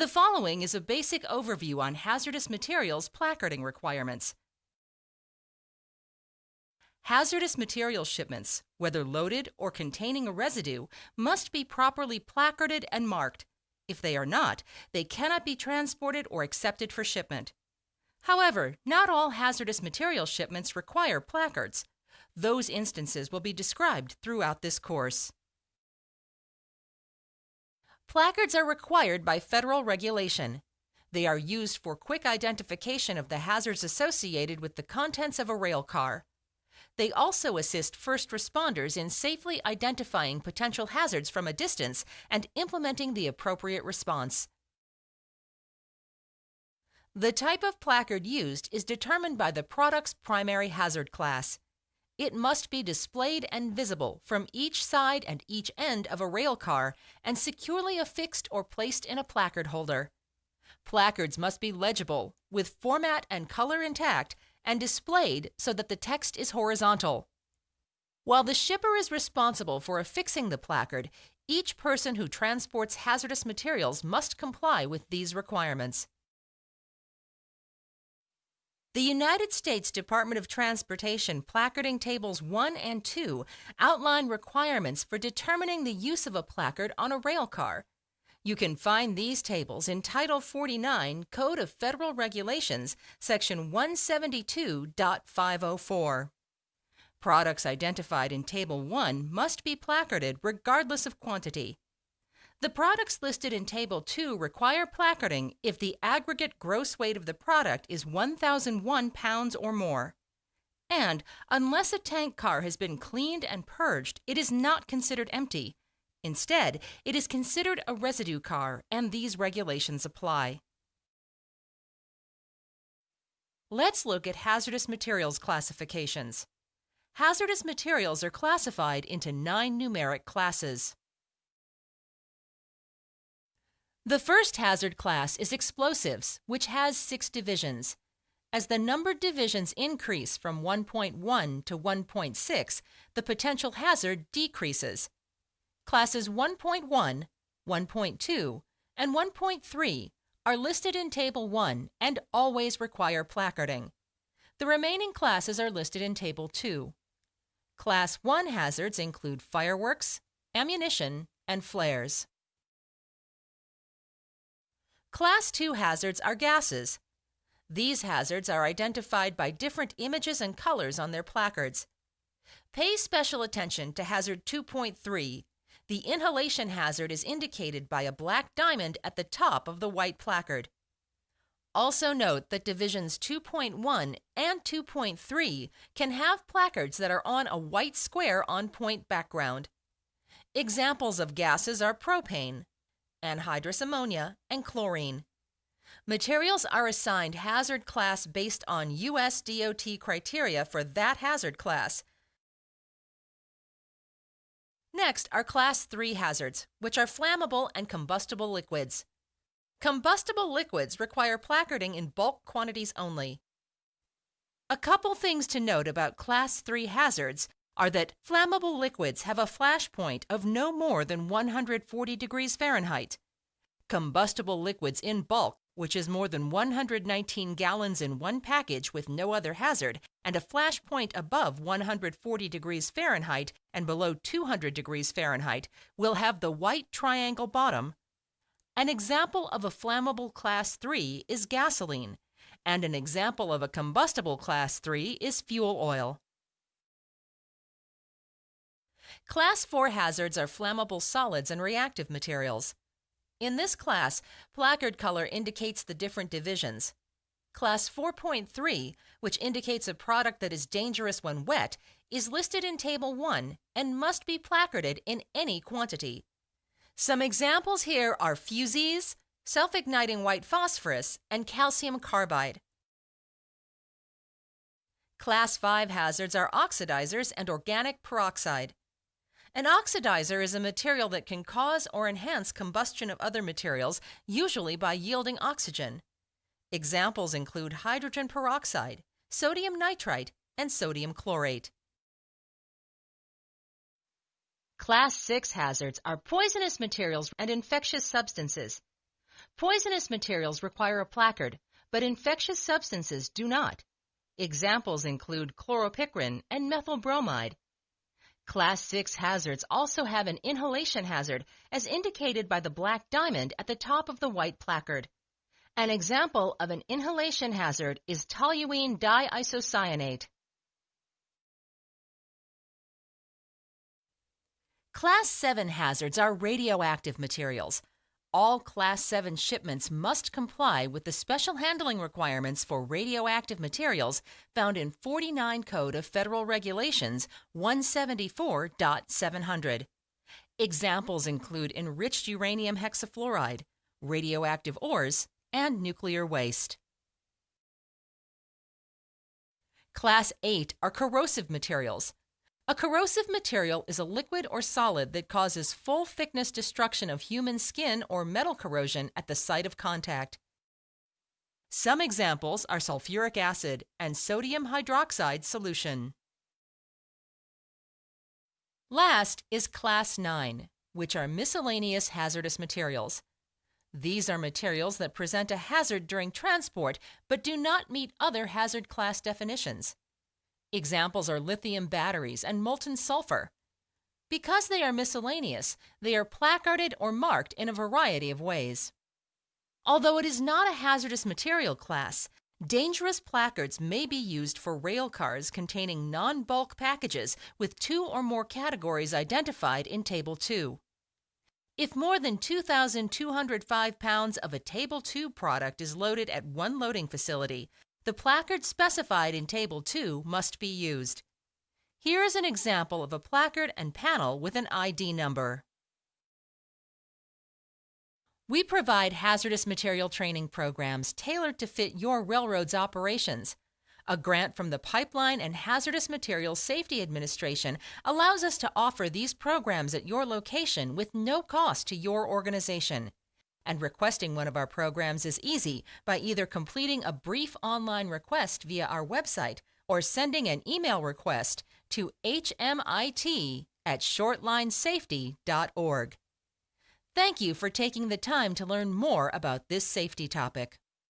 The following is a basic overview on hazardous materials placarding requirements. Hazardous material shipments, whether loaded or containing a residue, must be properly placarded and marked. If they are not, they cannot be transported or accepted for shipment. However, not all hazardous material shipments require placards. Those instances will be described throughout this course. Placards are required by federal regulation. They are used for quick identification of the hazards associated with the contents of a rail car. They also assist first responders in safely identifying potential hazards from a distance and implementing the appropriate response. The type of placard used is determined by the product's primary hazard class. It must be displayed and visible from each side and each end of a rail car and securely affixed or placed in a placard holder. Placards must be legible, with format and color intact, and displayed so that the text is horizontal. While the shipper is responsible for affixing the placard, each person who transports hazardous materials must comply with these requirements. The United States Department of Transportation Placarding Tables 1 and 2 outline requirements for determining the use of a placard on a rail car. You can find these tables in Title 49, Code of Federal Regulations, Section 172.504. Products identified in Table 1 must be placarded regardless of quantity. The products listed in Table 2 require placarding if the aggregate gross weight of the product is 1,001 pounds or more. And unless a tank car has been cleaned and purged, it is not considered empty. Instead, it is considered a residue car, and these regulations apply. Let's look at hazardous materials classifications. Hazardous materials are classified into 9 numeric classes. The first hazard class is explosives, which has 6 divisions. As the numbered divisions increase from 1.1 to 1.6, the potential hazard decreases. Classes 1.1, 1.2, and 1.3 are listed in Table 1 and always require placarding. The remaining classes are listed in Table 2. Class 1 hazards include fireworks, ammunition, and flares. Class 2 hazards are gases. These hazards are identified by different images and colors on their placards. Pay special attention to Hazard 2.3. The inhalation hazard is indicated by a black diamond at the top of the white placard. Also note that Divisions 2.1 and 2.3 can have placards that are on a white square on point background. Examples of gases are propane, anhydrous ammonia, and chlorine. Materials are assigned hazard class based on U.S. DOT criteria for that hazard class. Next are Class 3 hazards, which are flammable and combustible liquids. Combustible liquids require placarding in bulk quantities only. A couple things to note about Class 3 hazards are that flammable liquids have a flash point of no more than 140 degrees Fahrenheit. Combustible liquids in bulk, which is more than 119 gallons in one package with no other hazard, and a flash point above 140 degrees Fahrenheit and below 200 degrees Fahrenheit, will have the white triangle bottom. An example of a flammable Class 3 is gasoline, and an example of a combustible Class 3 is fuel oil. Class 4 hazards are flammable solids and reactive materials. In this class, placard color indicates the different divisions. Class 4.3, which indicates a product that is dangerous when wet, is listed in Table 1 and must be placarded in any quantity. Some examples here are fusees, self-igniting white phosphorus, and calcium carbide. Class 5 hazards are oxidizers and organic peroxide. An oxidizer is a material that can cause or enhance combustion of other materials, usually by yielding oxygen. Examples include hydrogen peroxide, sodium nitrite, and sodium chlorate. Class 6 hazards are poisonous materials and infectious substances. Poisonous materials require a placard, but infectious substances do not. Examples include chloropicrin and methyl bromide. Class 6 hazards also have an inhalation hazard, as indicated by the black diamond at the top of the white placard. An example of an inhalation hazard is toluene diisocyanate. Class 7 hazards are radioactive materials. All Class 7 shipments must comply with the special handling requirements for radioactive materials found in 49 Code of Federal Regulations 174.700. Examples include enriched uranium hexafluoride, radioactive ores, and nuclear waste. Class 8 are corrosive materials. A corrosive material is a liquid or solid that causes full-thickness destruction of human skin or metal corrosion at the site of contact. Some examples are sulfuric acid and sodium hydroxide solution. Last is Class 9, which are miscellaneous hazardous materials. These are materials that present a hazard during transport but do not meet other hazard class definitions. Examples are lithium batteries and molten sulfur. Because they are miscellaneous, they are placarded or marked in a variety of ways. Although it is not a hazardous material class, dangerous placards may be used for rail cars containing non-bulk packages with 2 or more categories identified in Table 2. If more than 2,205 pounds of a Table 2 product is loaded at one loading facility, the placard specified in Table 2 must be used. Here is an example of a placard and panel with an ID number. We provide hazardous material training programs tailored to fit your railroad's operations. A grant from the Pipeline and Hazardous Materials Safety Administration allows us to offer these programs at your location with no cost to your organization. And requesting one of our programs is easy by either completing a brief online request via our website or sending an email request to hmit@shortlinesafety.org. Thank you for taking the time to learn more about this safety topic.